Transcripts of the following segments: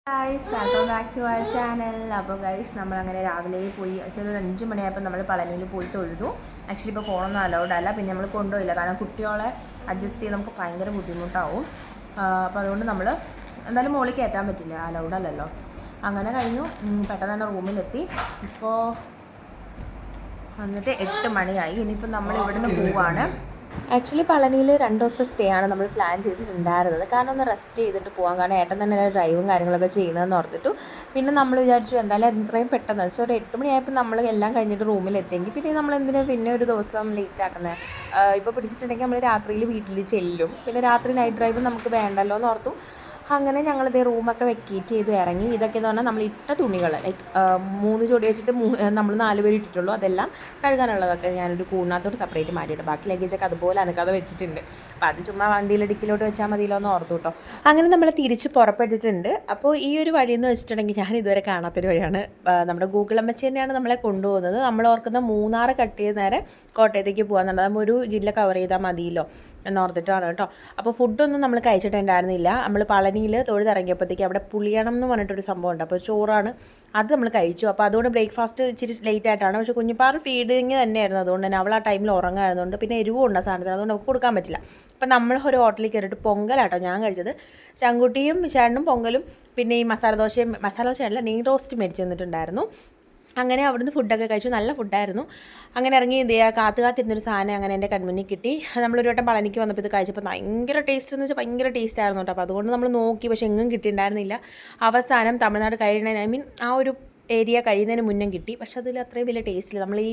Guys welcome back to our channel. അപ്പോൾ guys നമ്മളങ്ങനെ രാവിലെ പോയി ഒരു 5 മണിയായപ്പോൾ നമ്മൾ പളനിയിൽ പോയി തൊഴുതു. ആക്ച്വലി ഇപ്പോൾ ഫോണൊന്നും അലൗഡ് അല്ല, പിന്നെ നമ്മൾ കൊണ്ടുപോയില്ല, കാരണം കുട്ടികളെ അഡ്ജസ്റ്റ് ചെയ്ത് നമുക്ക് ഭയങ്കര ബുദ്ധിമുട്ടാവും. അപ്പോൾ അതുകൊണ്ട് നമ്മൾ എന്തായാലും മുകളിൽ കയറ്റാൻ പറ്റില്ല, അലൗഡ് അല്ലല്ലോ. അങ്ങനെ കഴിഞ്ഞു, പെട്ടെന്ന് തന്നെ റൂമിലെത്തി. ഇപ്പോൾ വന്നിട്ട് 8 മണിയായി. ഇനിയിപ്പോൾ നമ്മൾ ഇവിടുന്ന് പോവാണ്. ആക്ച്വലി പളനിയിൽ 2 ദിവസത്തെ സ്റ്റേ ആണ് നമ്മൾ പ്ലാൻ ചെയ്തിട്ടുണ്ടായിരുന്നത്. കാരണം ഒന്ന് റെസ്റ്റ് ചെയ്തിട്ട് പോകാം, കാരണം ഏട്ടൻ തന്നെ ഡ്രൈവും കാര്യങ്ങളൊക്കെ ചെയ്യുന്നതെന്ന് ഓർത്തിട്ടു. പിന്നെ നമ്മൾ വിചാരിച്ചു എന്തായാലും എത്രയും പെട്ടെന്ന് വെച്ചാൽ ഒരു 8 മണിയായപ്പോൾ നമ്മൾ എല്ലാം കഴിഞ്ഞിട്ട് റൂമിലെത്തിയെങ്കിൽ പിന്നെ നമ്മൾ എന്തിനാണ് പിന്നെ ഒരു ദിവസം ലേറ്റ് ആക്കുന്നത്. ഇപ്പോൾ പിടിച്ചിട്ടുണ്ടെങ്കിൽ നമ്മൾ രാത്രിയിൽ വീട്ടിൽ ചെല്ലും, പിന്നെ രാത്രി നൈറ്റ് ഡ്രൈവ് നമുക്ക് വേണ്ടല്ലോ എന്ന് ഓർത്തു. അങ്ങനെ ഞങ്ങളിതേ റൂമൊക്കെ വെക്കേറ്റ് ചെയ്ത് ഇറങ്ങി. ഇതൊക്കെ എന്ന് പറഞ്ഞാൽ നമ്മൾ ഇട്ട തുണികൾ, ലൈക്ക് 3 ജോഡി വെച്ചിട്ട് നമ്മൾ 4 പേര് ഇട്ടിട്ടുള്ളൂ. അതെല്ലാം കഴുകാനുള്ളതൊക്കെ ഞാനൊരു കൂടിനകത്തോട്ട് സെപ്പറേറ്റ് മാറ്റിയിട്ട് ബാക്കി ലഗേജൊക്കെ അതുപോലെ അനക്കാതെ വെച്ചിട്ടുണ്ട്. അപ്പോൾ അത് ചുമ്മാ വണ്ടിയിൽ ഡിക്കിലോട്ട് വെച്ചാൽ മതിയല്ലോ എന്ന് ഓർത്തു കേട്ടോ. അങ്ങനെ നമ്മൾ തിരിച്ച് പുറപ്പെട്ടിട്ടുണ്ട്. അപ്പോൾ ഈ ഒരു വഴിയെന്ന് വെച്ചിട്ടുണ്ടെങ്കിൽ ഞാൻ ഇതുവരെ കാണാത്തൊരു വഴിയാണ്. നമ്മുടെ ഗൂഗിൾ അമ്മച്ചി തന്നെയാണ് നമ്മളെ കൊണ്ടുപോകുന്നത്. നമ്മൾ ഓർക്കുന്ന മൂന്നാർ കട്ട് ചെയ്ത് നേരെ കോട്ടയത്തേക്ക് പോകാന്നുണ്ട്. നമ്മൾ ഒരു ജില്ല കവർ ചെയ്താൽ മതിയല്ലോ എന്നോർത്തിട്ടാണ് കേട്ടോ. അപ്പോൾ ഫുഡൊന്നും നമ്മൾ കഴിച്ചിട്ടുണ്ടായിരുന്നില്ല. നമ്മൾ പളനിയിൽ തൊഴുതിറങ്ങിയപ്പോഴത്തേക്ക് അവിടെ പുളിയണം എന്ന് പറഞ്ഞിട്ടൊരു സംഭവം ഉണ്ട്, അപ്പോൾ ചോറാണ്, അത് നമ്മൾ കഴിച്ചു. അപ്പോൾ അതുകൊണ്ട് ബ്രേക്ക്ഫാസ്റ്റ് ഇച്ചിരി ലേറ്റ് ആയിട്ടാണ്. പക്ഷേ കുഞ്ഞിപ്പാറ് ഫീഡിങ് തന്നെയായിരുന്നു, അതുകൊണ്ട് തന്നെ അവൾ ആ ടൈമിൽ ഉറങ്ങായിരുന്നുണ്ട്. പിന്നെ എരിവും ഉണ്ട് ആ സാധനത്തിന്, അതുകൊണ്ട് നമുക്ക് കൊടുക്കാൻ പറ്റില്ല. അപ്പം നമ്മൾ ഒരു ഹോട്ടലിൽ കയറിയിട്ട് പൊങ്കലാട്ടോ ഞാൻ കഴിച്ചത്. ചങ്കുട്ടിയും ചേട്ടനും പൊങ്കലും പിന്നെ ഈ മസാല ദോശയല്ല നെയ് റോസ്റ്റ് മേടിച്ച് തന്നിട്ടുണ്ടായിരുന്നു. അങ്ങനെ അവിടുന്ന് ഫുഡൊക്കെ കഴിച്ചു, നല്ല ഫുഡായിരുന്നു. അങ്ങനെ ഇറങ്ങി കാത്തിരുന്നൊരു സാധനം അങ്ങനെ എൻ്റെ കൺമുന്നിൽ കിട്ടി. നമ്മളൊരു വട്ടം പളനിക്ക് വന്നപ്പോൾ ഇത് കഴിച്ചപ്പോൾ ഭയങ്കര ടേസ്റ്റ് എന്ന് വെച്ചാൽ ഭയങ്കര ടേസ്റ്റ് ആയിരുന്നു കേട്ടോ. അപ്പോൾ അതുകൊണ്ട് നമ്മൾ നോക്കി, പക്ഷേ എങ്ങും കിട്ടിയിട്ടുണ്ടായിരുന്നില്ല. അവസാനം തമിഴ്നാട് കഴിയുന്നതിന് ആ ഒരു ഏരിയ കഴിയുന്നതിന് മുന്നേ കിട്ടി. പക്ഷെ അതിൽ അത്രയും വലിയ ടേസ്റ്റില്ല. നമ്മൾ ഈ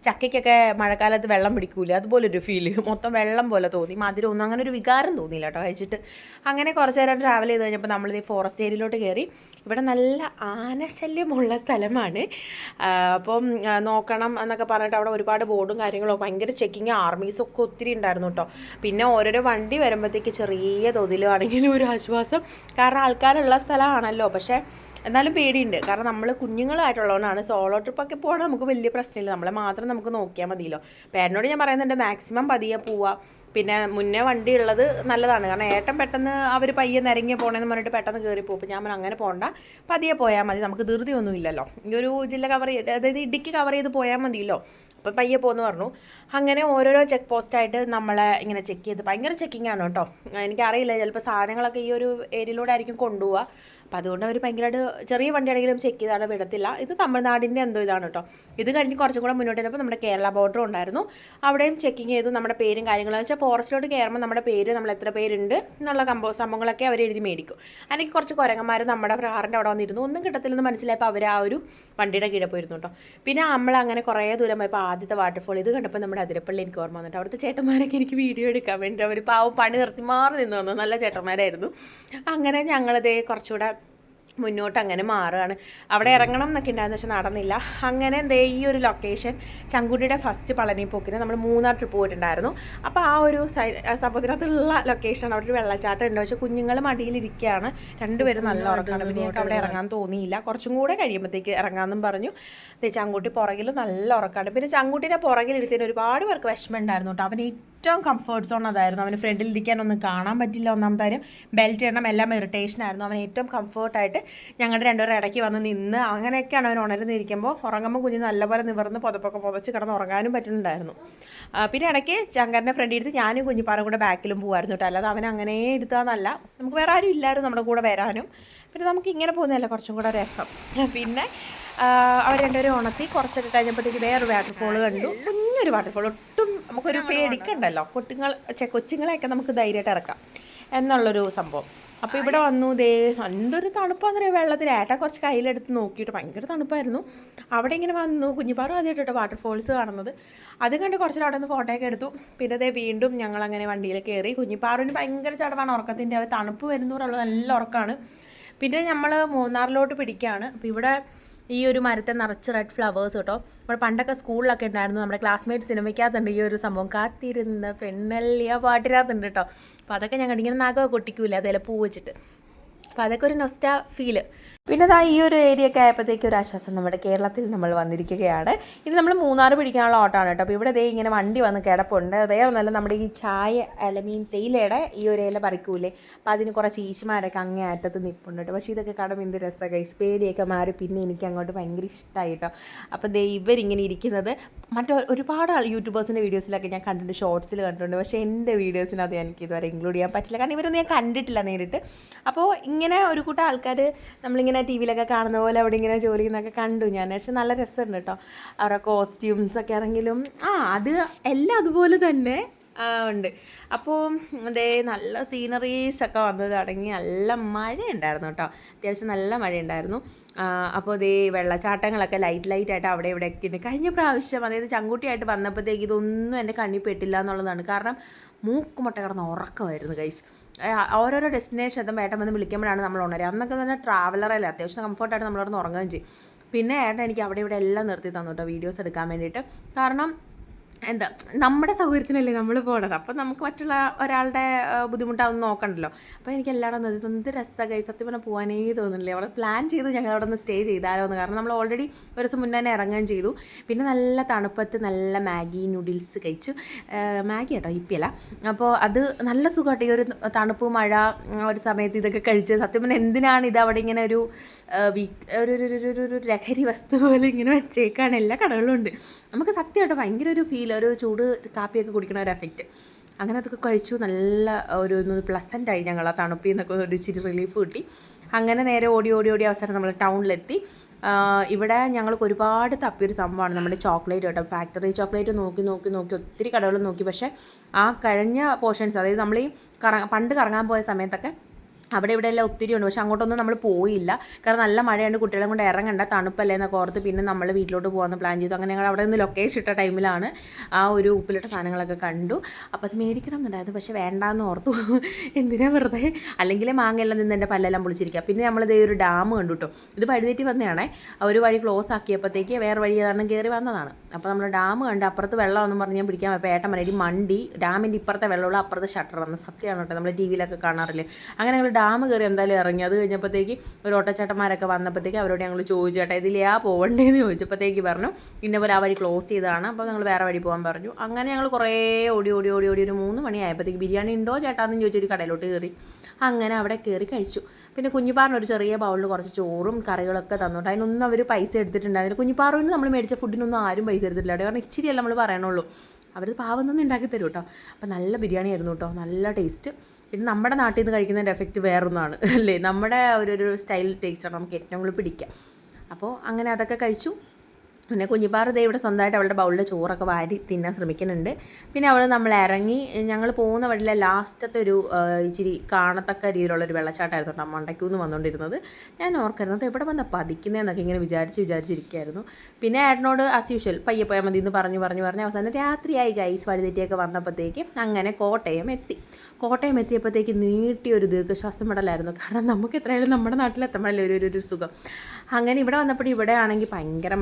ചക്കയ്ക്കൊക്കെ മഴക്കാലത്ത് വെള്ളം പിടിക്കൂല, അതുപോലൊരു ഫീല്, മൊത്തം വെള്ളം പോലെ തോന്നി, മധുരമൊന്നും അങ്ങനെ ഒരു വികാരം തോന്നിയില്ല കേട്ടോ കഴിച്ചിട്ട്. അങ്ങനെ കുറച്ച് നേരം ട്രാവൽ ചെയ്ത് കഴിഞ്ഞപ്പോൾ നമ്മളിത് ഫോറസ്റ്റ് ഏരിയയിലോട്ട് കയറി. ഇവിടെ നല്ല ആനശല്യമുള്ള സ്ഥലമാണ്. അപ്പം നോക്കണം എന്നൊക്കെ പറഞ്ഞിട്ട് അവിടെ ഒരുപാട് ബോർഡും കാര്യങ്ങളും, ഭയങ്കര ചെക്കിങ് ആർമീസൊക്കെ ഒത്തിരി ഉണ്ടായിരുന്നു കേട്ടോ. പിന്നെ ഓരോരോ വണ്ടി വരുമ്പോഴത്തേക്ക് ചെറിയ തോതിലാണെങ്കിലും ഒരു ആശ്വാസം, കാരണം ആൾക്കാരുള്ള സ്ഥലമാണല്ലോ. പക്ഷേ എന്നാലും പേടിയുണ്ട്, കാരണം നമ്മൾ കുഞ്ഞുങ്ങളായിട്ടുള്ളതുകൊണ്ടാണ്. സോളോ ട്രിപ്പൊക്കെ പോകണം, നമുക്ക് വലിയ പ്രശ്നമില്ല, നമ്മളെ മാത്രം നമുക്ക് നോക്കിയാൽ മതിയല്ലോ. പേരനോട് ഞാൻ പറയുന്നുണ്ട് മാക്സിമം പതിയെ പോവുക. പിന്നെ മുന്നേ വണ്ടി ഉള്ളത് നല്ലതാണ്, കാരണം ഏട്ടൻ പെട്ടെന്ന് അവർ പയ്യെ നിരങ്ങിയ പോകണമെന്ന് പറഞ്ഞിട്ട് പെട്ടെന്ന് കയറി പോകും. അപ്പോൾ ഞാൻ അങ്ങനെ പോകണ്ട, പതിയെ പോയാൽ മതി, നമുക്ക് ധൃതിയൊന്നും ഇല്ലല്ലോ. ഈ ഒരു ജില്ല കവർ ചെയ്ത്, അതായത് ഇടുക്കി കവർ ചെയ്ത് പോയാൽ മതിയല്ലോ. അപ്പോൾ പയ്യെ പോകുമെന്ന് പറഞ്ഞു. അങ്ങനെ ഓരോരോ ചെക്ക് പോസ്റ്റായിട്ട് നമ്മളെ ഇങ്ങനെ ചെക്ക് ചെയ്ത്, ഭയങ്കര ചെക്കിംഗ് ആണ് കേട്ടോ. എനിക്കറിയില്ല, ചിലപ്പോൾ സാധനങ്ങളൊക്കെ ഈ ഒരു ഏരിയയിലൂടെ ആയിരിക്കും കൊണ്ടുപോവുക. അപ്പോൾ അതുകൊണ്ട് അവർ ഭയങ്കരമായിട്ട് ചെറിയ വണ്ടിയാണെങ്കിലും ചെക്ക് ചെയ്താണ് വിടത്തില്ല. ഇത് തമിഴ്നാടിൻ്റെ എന്തോ ഇതാണ് കേട്ടോ. ഇത് കഴിഞ്ഞ് കുറച്ചും കൂടെ മുന്നോട്ട് ചെന്നപ്പോൾ നമ്മുടെ കേരള ബോർഡർ ഉണ്ടായിരുന്നു, അവിടെയും ചെക്കിങ് ചെയ്തു നമ്മുടെ പേരും കാര്യങ്ങളും. വെച്ചാൽ ഫോറസ്റ്റിലോട്ട് കയറുമ്പോൾ നമ്മുടെ പേര്, നമ്മൾ എത്ര പേരുണ്ട് എന്നുള്ള സംഭവങ്ങളൊക്കെ അവർ എഴുതി മേടിക്കും. എനിക്ക് കുറച്ച് കുരങ്ങന്മാർ നമ്മുടെ കാറിൻ്റെ അവിടെ വന്നിരുന്നു, ഒന്നും കിട്ടത്തില്ലെന്ന് മനസ്സിലായപ്പോൾ അവർ ആ ഒരു വണ്ടിയുടെ കീഴെ പോയിരുന്നു കേട്ടോ. പിന്നെ നമ്മൾ അങ്ങനെ കുറേ ദൂരം പോയപ്പോൾ ആദ്യത്തെ വാട്ടർഫോൾ ഇത് കണ്ടപ്പോൾ നമ്മുടെ അതിരപ്പള്ളി എനിക്ക് ഓർമ്മ വന്നിട്ട്, അവിടുത്തെ ചേട്ടന്മാരൊക്കെ എനിക്ക് വീഡിയോ എടുക്കാൻ വേണ്ടി അവർ പാവം പണി നിർത്തി മാറി നിന്ന് വന്നു, നല്ല ചേട്ടന്മാരായിരുന്നു. അങ്ങനെ ഞങ്ങളിതേ കുറച്ചുകൂടെ മുന്നോട്ട് അങ്ങനെ മാറുകയാണ്. അവിടെ ഇറങ്ങണം എന്നൊക്കെ ഉണ്ടായിരുന്നു, പക്ഷെ നടന്നില്ല. അങ്ങനെ ദേ ഈ ഒരു ലൊക്കേഷൻ ചങ്കുട്ടിയുടെ ഫസ്റ്റ് പളനി പോക്കിന് നമ്മൾ 3 ട്രിപ്പ് പോയിട്ടുണ്ടായിരുന്നു. അപ്പോൾ ആ ഒരു സംഭവത്തിനകത്തുള്ള ലൊക്കേഷനാണ്. അവിടെ ഒരു വെള്ളച്ചാട്ടം ഉണ്ട്, പക്ഷേ കുഞ്ഞുങ്ങൾ മടിയിലിരിക്കുകയാണ്, രണ്ടുപേരും നല്ല ഉറക്കമാണ്. പിന്നെ ഞങ്ങൾക്ക് അവിടെ ഇറങ്ങാൻ തോന്നിയില്ല, കുറച്ചും കൂടെ കഴിയുമ്പോഴത്തേക്ക് ഇറങ്ങാമെന്നും പറഞ്ഞു. ചങ്കുട്ടി പുറകിൽ നല്ല ഉറക്കമാണ്. പിന്നെ ചങ്കുട്ടിയുടെ പുറകിലിരുത്തിന് ഒരുപാട് പേർക്ക് വിഷമം ഉണ്ടായിരുന്നു കേട്ടോ. അവന് ഏറ്റവും കംഫർട്ട് സോൺ അതായിരുന്നു. അവന് ഫ്രണ്ടിലിരിക്കാനൊന്നും കാണാൻ പറ്റില്ല, ഒന്നാമത്തെ കാര്യം ബെൽറ്റ് ഇടണം, എല്ലാം ഇറിറ്റേഷൻ ആയിരുന്നു. അവൻ ഏറ്റവും കംഫർട്ടായിട്ട് ഞങ്ങളുടെ രണ്ടുപേരും ഇടയ്ക്ക് വന്ന് നിന്ന് അങ്ങനെയൊക്കെയാണ് അവൻ ഉണർന്നിരിക്കുമ്പോൾ. ഉറങ്ങുമ്പോൾ കുഞ്ഞ് നല്ലപോലെ നിവർന്ന് പുതപ്പൊക്കെ പുതച്ച് കിടന്ന് ഉറങ്ങാനും പറ്റുന്നുണ്ടായിരുന്നു. പിന്നെ ഇടയ്ക്ക് ശങ്കറിൻ്റെ ഫ്രണ്ട് എടുത്ത് ഞാനും കുഞ്ഞിപ്പാറും കൂടെ ബാക്കിലും പോകുമായിരുന്നു കേട്ടോ. അല്ലാതെ അവൻ അങ്ങനെ എടുത്താന്നല്ല, നമുക്ക് വേറെ ആരും ഇല്ലായിരുന്നു നമ്മുടെ കൂടെ വരാനും. പിന്നെ നമുക്ക് ഇങ്ങനെ പോകുന്നതല്ല കുറച്ചും കൂടെ രസം. പിന്നെ അവർ രണ്ടുപേരും ഉണർത്തി കുറച്ചൊക്കെ കഴിഞ്ഞപ്പോഴത്തേക്ക് വേറൊരു വാട്ടർഫോൾ കണ്ടു, കുഞ്ഞൊരു വാട്ടർഫോൾ, ഒട്ടും നമുക്കൊരു പേടിക്കണ്ടല്ലോ, കൊച്ചുങ്ങളെയൊക്കെ നമുക്ക് ധൈര്യമായിട്ട് ഇറക്കാം എന്നുള്ളൊരു സംഭവം. അപ്പോൾ ഇവിടെ വന്നു, ദേ എന്തൊരു തണുപ്പാന്ന് പറയാം വെള്ളത്തിൽ. ഏട്ടാ കുറച്ച് കയ്യിലെടുത്ത് നോക്കിയിട്ട് ഭയങ്കര തണുപ്പായിരുന്നു. അവിടെ ഇങ്ങനെ വന്നു, കുഞ്ഞിപ്പാറും ആദ്യമായിട്ടോ വാട്ടർഫോൾസ് കാണുന്നത്. അത് കണ്ട് കുറച്ച് അവിടെ നിന്ന് ഫോട്ടോയൊക്കെ എടുത്തു. പിന്നെ ദേ വീണ്ടും ഞങ്ങളങ്ങനെ വണ്ടിയിൽ കയറി. കുഞ്ഞിപ്പാറുവിന് ഭയങ്കര ചടവാണ് ഉറക്കത്തിൻ്റെ, അവർ തണുപ്പ് വരുന്നവരുള്ള നല്ല ഉറക്കമാണ്. പിന്നെ നമ്മൾ മൂന്നാറിലോട്ട് പിടിക്കുകയാണ്. അപ്പോൾ ഇവിടെ ഈ ഒരു മരത്തെ നിറച്ച് റെഡ് ഫ്ലവേഴ്സ് കേട്ടോ. നമ്മൾ പണ്ടൊക്കെ സ്കൂളിലൊക്കെ ഉണ്ടായിരുന്നു, നമ്മുടെ ക്ലാസ്മേറ്റ് സിനിമയ്ക്കകത്തുണ്ട് ഈ ഒരു സംഭവം, കാത്തിരുന്ന പെണ്ണല്ലിയ പാട്ടിനകത്തുണ്ട് കേട്ടോ. അപ്പോൾ അതൊക്കെ ഞങ്ങൾ ഇങ്ങനെ നഖമൊക്കെ കൊട്ടിക്കൂല, അതിലെ പൂ വെച്ചിട്ട്. അപ്പോൾ അതൊക്കെ ഒരു നൊസ്റ്റാ ഫീല്. പിന്നെ അതാ ഈ ഒരു ഏരിയ ഒക്കെ ആയപ്പോഴത്തേക്കും ഒരു ആശ്വാസം, നമ്മുടെ കേരളത്തിൽ നമ്മൾ വന്നിരിക്കുകയാണ്. ഇനി നമ്മൾ മൂന്നാർ പിടിക്കാനുള്ള ഓട്ടമാണ് കേട്ടോ. അപ്പോൾ ഇവിടെ ഇങ്ങനെ വണ്ടി വന്ന് കിടപ്പുണ്ട്. വേറെ ഒന്നല്ല, നമ്മുടെ ഈ ചായ തേയിലയുടെ ഈ ഒരു ഇല പറിക്കൂലേ, അപ്പോൾ അതിന് കുറച്ച് ഈശുമാരൊക്കെ അങ്ങേ അറ്റത്ത് നിൽപ്പുണ്ട് കേട്ടോ. പക്ഷേ ഇതൊക്കെ കാണുമ്പോൾ എന്ത് രസമാണ് ഗൈസ്. പേടിയൊക്കെ മാറി പിന്നെ എനിക്ക് അങ്ങോട്ട് ഭയങ്കര ഇഷ്ടമായി കേട്ടോ. അപ്പോൾ ഇവരിങ്ങനെ ഇരിക്കുന്നത് ഒരുപാട് യൂട്യൂബേഴ്സിൻ്റെ വീഡിയോസിലൊക്കെ ഞാൻ കണ്ടിട്ടുണ്ട്, ഷോർട്സിൽ കണ്ടിട്ടുണ്ട്. പക്ഷേ എൻ്റെ വീഡിയോസിനകത്ത് എനിക്ക് ഇതുവരെ ഇൻക്ലൂഡ് ചെയ്യാൻ പറ്റില്ല, കാരണം ഇവരൊന്നും ഞാൻ കണ്ടിട്ടില്ല നേരിട്ട്. അപ്പോൾ ഇങ്ങനെ ഒരു കൂട്ടം ആൾക്കാർ നമ്മളിങ്ങനെ ടി വിയിലൊക്കെ കാണുന്ന പോലെ അവിടെ ഇങ്ങനെ ജോലി ചെയ്യുന്നതൊക്കെ കണ്ടു ഞാൻ. പക്ഷെ നല്ല രസമുണ്ട് കേട്ടോ, അവരുടെ കോസ്റ്റ്യൂംസൊക്കെ ആണെങ്കിലും അത് എല്ലാം അതുപോലെ തന്നെ ഉണ്ട്. അപ്പോൾ നല്ല സീനറീസൊക്കെ വന്നത് തുടങ്ങി. നല്ല മഴയുണ്ടായിരുന്നു കേട്ടോ, അത്യാവശ്യം നല്ല മഴയുണ്ടായിരുന്നു. അപ്പോൾ വെള്ളച്ചാട്ടങ്ങളൊക്കെ ലൈറ്റായിട്ട് അവിടെ ഇവിടെയൊക്കെ ഉണ്ട്. കഴിഞ്ഞ പ്രാവശ്യം അതായത് ചങ്കൂട്ടിയായിട്ട് വന്നപ്പോഴത്തേക്ക് ഇതൊന്നും എൻ്റെ കണ്ണിൽ പെട്ടില്ല എന്നുള്ളതാണ്. കാരണം മൂക്കുമുട്ട കിടന്ന് ഉറക്കമായിരുന്നു ഗൈസ്. ഓരോരോ ഡെസ്റ്റിനേഷൻ എത്തുമ്പോൾ ഏട്ടൻ വന്ന് വിളിക്കുമ്പോഴാണ് നമ്മൾ ഉണരുക. അന്നൊക്കെ പറഞ്ഞാൽ ട്രാവലറല്ലേ, അത്യാവശ്യം കംഫർട്ടായിട്ട് നമ്മളവിടെ നിന്ന് ഉറങ്ങുകയും ചെയ്യും. പിന്നെ ഏട്ടൻ എനിക്ക് അവിടെ ഇവിടെ എല്ലാം നിർത്തി തന്നു കേട്ടോ വീഡിയോസ് എടുക്കാൻ വേണ്ടിയിട്ട്. കാരണം എന്താ, നമ്മുടെ സൗകര്യത്തിനല്ലേ നമ്മൾ പോകണത്, അപ്പോൾ നമുക്ക് മറ്റുള്ള ഒരാളുടെ ബുദ്ധിമുട്ടാവുന്ന നോക്കണ്ടല്ലോ. അപ്പോൾ എനിക്ക് എല്ലാവരും എന്ത് രസമാണ് ഗൈസ്, സത്യം പറഞ്ഞാൽ പോകാനേ തോന്നുന്നില്ലേ. അവിടെ പ്ലാൻ ചെയ്ത് ഞങ്ങൾ അവിടെ നിന്ന് സ്റ്റേ ചെയ്താലോ എന്ന്. കാരണം നമ്മൾ ഓൾറെഡി ഒരു ദിവസം മുന്നേ തന്നെ ഇറങ്ങുകയും ചെയ്തു. പിന്നെ നല്ല തണുപ്പത്ത് നല്ല മാഗി നൂഡിൽസ് കഴിച്ചു. മാഗി കേട്ടോ, ഇപ്പിയല്ല. അപ്പോൾ അത് നല്ല സുഖമായിട്ട് ഈ ഒരു തണുപ്പ് മഴ ഒരു സമയത്ത് ഇതൊക്കെ കഴിച്ച്. സത്യം പറഞ്ഞാൽ എന്തിനാണ് ഇത് അവിടെ ഇങ്ങനെ ഒരു ലഹരി വസ്തു പോലെ ഇങ്ങനെ വെച്ചേക്കാണ്. എല്ലാ കടകളും ഉണ്ട്. നമുക്ക് സത്യമായിട്ട് ഭയങ്കര ഒരു ഫീൽ, ഒരു ചൂട് കാപ്പിയൊക്കെ കുടിക്കണ ഒരു എഫക്റ്റ്. അങ്ങനെ അതൊക്കെ കഴിച്ചു. നല്ല ഒരു പ്ലസൻ്റായി ഞങ്ങൾ ആ തണുപ്പിൽ നിന്നൊക്കെ ഒരു ഇച്ചിരി റിലീഫ് കിട്ടി. അങ്ങനെ നേരെ ഓടി അവസാനം നമ്മൾ ടൗണിലെത്തി. ഇവിടെ ഞങ്ങൾക്ക് ഒരുപാട് തപ്പിയൊരു സംഭവമാണ് നമ്മുടെ ചോക്ലേറ്റ് കേട്ടോ. ഫാക്ടറി ചോക്ലേറ്റ് നോക്കി ഒത്തിരി കടകൾ നോക്കി. പക്ഷേ ആ കഴിഞ്ഞ പോർഷൻസ്, അതായത് നമ്മൾ ഈ പണ്ട് കറങ്ങാൻ പോയ സമയത്തൊക്കെ അവിടെ ഇവിടെ എല്ലാം ഒത്തിരി ഉണ്ട്. പക്ഷെ അങ്ങോട്ടൊന്നും നമ്മൾ പോയില്ല, കാരണം നല്ല മഴയുണ്ട്, കുട്ടികളെ കൊണ്ട് ഇറങ്ങണ്ട, തണുപ്പല്ലേ എന്നൊക്കെ ഓർത്ത്. പിന്നെ നമ്മൾ വീട്ടിലോട്ട് പോകാമെന്ന് പ്ലാൻ ചെയ്തു. അങ്ങനെ ഞങ്ങൾ അവിടെ നിന്ന് ലൊക്കേഷൻ ഇട്ട ടൈമിലാണ് ആ ഒരു ഉപ്പിലിട്ട സാധനങ്ങളൊക്കെ കണ്ടു. അപ്പോൾ അത് മേടിക്കണം എന്നുണ്ടായിരുന്നു, പക്ഷേ വേണ്ടാന്ന് ഓർത്തു. എന്തിനാ വെറുതെ, അല്ലെങ്കിൽ മാങ്ങയെല്ലാം നിന്ന് എൻ്റെ പല്ലെല്ലാം പൊളിച്ചിരിക്കുക. പിന്നെ നമ്മളിതേ ഒരു ഡാം കണ്ടു കേട്ടോ. ഇത് വഴിതെറ്റി വന്നതാണേ, ഒരു വഴി ക്ലോസ് ആക്കിയപ്പോഴത്തേക്ക് വേറെ വഴി ഏതാണ്ട് കയറി വന്നതാണ്. അപ്പോൾ നമ്മൾ ഡാം കണ്ട് അപ്പുറത്ത് വെള്ളമൊന്നും പറഞ്ഞ് ഞാൻ പിടിക്കാൻ പോയപ്പോൾ ഏട്ടൻ മരടി മണ്ടി ഡാമിൻ്റെ ഇപ്പുറത്തെ വെള്ളമുള്ള അപ്പുറത്തെ ഷട്ടർ വന്ന്. സത്യമാണ് കേട്ടോ, നമ്മൾ ടി വിയിലൊക്കെ കാണാറില്ലേ. അങ്ങനെ ഞങ്ങൾ ഡാം കയറി എന്തായാലും ഇറങ്ങി. അത് കഴിഞ്ഞപ്പോഴത്തേക്ക് ഒരു ഓട്ടോച്ചേട്ടന്മാരൊക്കെ വന്നപ്പോഴത്തേക്ക് അവരോട് ഞങ്ങൾ ചോദിച്ചു, ചേട്ടാ ഇതിലെയാ പോകണ്ടേന്ന് ചോദിച്ചപ്പോഴത്തേക്ക് പറഞ്ഞു ഇന്നപോലെ ആ വഴി ക്ലോസ് ചെയ്തതാണ്, അപ്പോൾ ഞങ്ങൾ വേറെ വഴി പോകാൻ പറഞ്ഞു. അങ്ങനെ ഞങ്ങൾ കുറേ ഓടി ഒരു 3 മണിയായപ്പോഴത്തേക്ക് ബിരിയാണി ഉണ്ടോ ചേട്ടാന്ന് ചോദിച്ചൊരു കടയിലോട്ട് കയറി. അങ്ങനെ അവിടെ കയറി കഴിച്ചു. പിന്നെ കുഞ്ഞിപ്പാറിനൊരു ചെറിയ ബൗളിൽ കുറച്ച് ചോറും കറികളൊക്കെ തന്നോട്ട്. അതിനൊന്നും അവർ പൈസ എടുത്തിട്ടുണ്ടായിരുന്നു. കുഞ്ഞിപ്പാറിന് നമ്മൾ മേടിച്ച ഫുഡിനൊന്നും ആരും പൈസ എടുത്തിട്ടില്ല, കാരണം ഇച്ചിരിയല്ല നമ്മൾ പറയണുള്ളൂ. അവർ പാവം തന്നെ ഉണ്ടാക്കി തരും കേട്ടോ. അപ്പോൾ നല്ല ബിരിയാണി ആയിരുന്നു കേട്ടോ, നല്ല ടേസ്റ്റ്. പിന്നെ നമ്മുടെ നാട്ടിൽ നിന്ന് കഴിക്കുന്നതിൻ്റെ എഫക്റ്റ് വേറൊന്നാണ് അല്ലേ, നമ്മുടെ ഒരു സ്റ്റൈൽ ടേസ്റ്റാണ് നമുക്ക് ഏറ്റവും കൂടുതൽ പിടിക്കുക. അപ്പോൾ അങ്ങനെ അതൊക്കെ കഴിച്ചു. പിന്നെ കുഞ്ഞിപ്പാറ് ഇവിടെ സ്വന്തമായിട്ട് അവളുടെ ബൗളിലെ ചോറൊക്കെ വാരി തിന്നാൻ ശ്രമിക്കുന്നുണ്ട്. പിന്നെ അവൾ നമ്മൾ ഇറങ്ങി. ഞങ്ങൾ പോകുന്ന വഴിയിലെ ലാസ്റ്റത്തെ ഒരു ഇച്ചിരി കാണത്തക്ക രീതിയിലുള്ളൊരു വെള്ളച്ചാട്ടമായിരുന്നു കേട്ടോ മണ്ടയ്ക്കൂന്ന് വന്നുകൊണ്ടിരുന്നത്. ഞാൻ ഓർക്കരുന്നത് എവിടെ വന്ന് പതിക്കുന്നതെന്നൊക്കെ ഇങ്ങനെ വിചാരിച്ചിരിക്കുകയായിരുന്നു. പിന്നെ ഏട്ടനോട് ആസ് യൂഷ്വൽ പയ്യെ പോയാൽ മതി എന്ന് പറഞ്ഞ് അവസാനം രാത്രിയായി ഗൈസ്. വഴിതെറ്റിയൊക്കെ വന്നപ്പോഴത്തേക്ക് അങ്ങനെ കോട്ടയം എത്തിയപ്പോഴത്തേക്ക് നീട്ടിയൊരു ദീർഘശ്വാസം വിടലായിരുന്നു. കാരണം നമുക്ക് എത്രയായാലും നമ്മുടെ നാട്ടിലെത്തുമ്പോഴല്ലേ ഒരു സുഖം. അങ്ങനെ ഇവിടെ വന്നപ്പോൾ ഇവിടെ ആണെങ്കിൽ ഭയങ്കര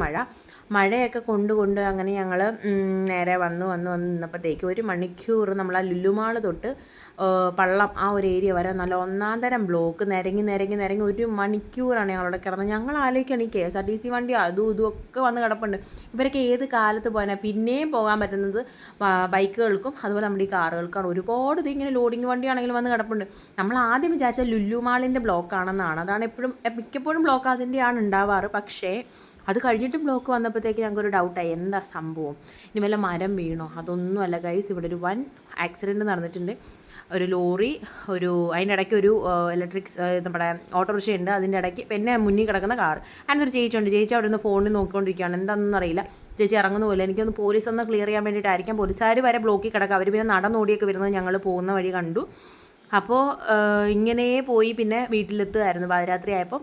മഴയൊക്കെ കൊണ്ട് അങ്ങനെ ഞങ്ങൾ നേരെ വന്ന് നിന്നപ്പോഴത്തേക്ക് 1 മണിക്കൂർ നമ്മൾ ആ ലുലുമാള് തൊട്ട് പള്ളം ആ ഒരു ഏരിയ വരെ നല്ല ഒന്നാം തരം ബ്ലോക്ക് നിരങ്ങി 1 മണിക്കൂറാണ് ഞങ്ങളവിടെ കിടന്നത്. ഞങ്ങൾ ആലോചിക്കുകയാണ് ഈ KSRTC വണ്ടി അതും ഇതുമൊക്കെ വന്ന് കിടപ്പുണ്ട്. ഇവരൊക്കെ ഏത് കാലത്ത് പോകാനാണ്? പിന്നെയും പോകാൻ പറ്റുന്നത് ബൈക്കുകൾക്കും അതുപോലെ നമ്മുടെ ഈ കാറുകൾക്കാണ്. ഒരുപാട് ഇതിങ്ങനെ ലോഡിങ് വണ്ടിയാണെങ്കിലും വന്ന് കിടപ്പുണ്ട്. നമ്മൾ ആദ്യം വിചാരിച്ച ലുലുമാളിൻ്റെ ബ്ലോക്കാണെന്നാണ്. അതാണ് മിക്കപ്പോഴും ബ്ലോക്ക് അതിൻ്റെയാണ് ഉണ്ടാവാറ്. പക്ഷേ അത് കഴിഞ്ഞിട്ട് ബ്ലോക്ക് വന്നപ്പോഴത്തേക്ക് ഞങ്ങൾക്കൊരു ഡൗട്ടായി, എന്താ സംഭവം, ഇനി വല്ല മരം വീണോ? അതൊന്നുമല്ല ഗൈസ്, ഇവിടെ ഒരു വൻ ആക്സിഡൻറ്റ് നടന്നിട്ടുണ്ട്. ഒരു ലോറി അതിൻ്റെ ഇടയ്ക്ക് ഒരു ഇലക്ട്രിക് നമ്മുടെ ഓട്ടോറിക്ഷ ഉണ്ട്, അതിൻ്റെ ഇടയ്ക്ക് പിന്നെ മുന്നിൽ കിടക്കുന്ന കാർ. അതിനൊരു ചേച്ചി അവിടെ നിന്ന് ഫോണിൽ നോക്കിക്കൊണ്ടിരിക്കുകയാണ്. എന്താണെന്നൊന്നും അറിയില്ല. ചേച്ചി ഇറങ്ങുന്ന പോലെ. എനിക്കൊന്ന് പോലീസ് ഒന്ന് ക്ലിയർ ചെയ്യാൻ വേണ്ടിയിട്ടായിരിക്കാം. പോലീസുകാർ വരെ ബ്ലോക്കിൽ കിടക്കുക. അവർ പിന്നെ നടന്നോടിയൊക്കെ വരുന്നത് ഞങ്ങൾ പോകുന്ന വഴി കണ്ടു. അപ്പോൾ ഇങ്ങനെ പോയി പിന്നെ വീട്ടിലെത്തുമായിരുന്നു പാതിരാത്രി ആയപ്പോൾ.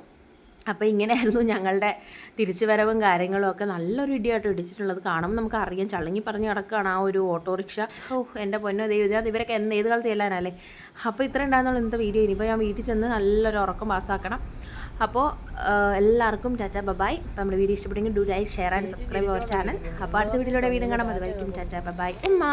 അപ്പോൾ ഇങ്ങനെയായിരുന്നു ഞങ്ങളുടെ തിരിച്ചുവരവും കാര്യങ്ങളും ഒക്കെ. നല്ലൊരു ഇടിയായിട്ട് ഇടിച്ചിട്ടുള്ളത് കാണുമ്പോൾ നമുക്ക് അറിയാം. ചളങ്ങി പറഞ്ഞ് കിടക്കുകയാണ് ആ ഒരു ഓട്ടോറിക്ഷ. എൻ്റെ പൊന്നോ ദൈവം, ഇവരൊക്കെ ഏത് കാലത്ത് ചെല്ലാനല്ലേ. അപ്പോൾ ഇത്ര ഉണ്ടാകുന്നുള്ള ഇന്നത്തെ വീഡിയോ. ഇനിയിപ്പോൾ ഞാൻ വീട്ടിൽ ചെന്ന് നല്ലൊരു ഉറക്കം പാസ്സാക്കണം. അപ്പോൾ എല്ലാവർക്കും ടാറ്റ ബൈ. അപ്പോൾ നമ്മുടെ വീഡിയോ ഇഷ്ടപ്പെട്ടെങ്കിൽ do like share and subscribe our channel. അപ്പോൾ അടുത്ത വീഡിയോയിലൂടെ വീണ്ടും കാണാം. അതുവരെയും ടാറ്റ ബൈ ഉമ്മ.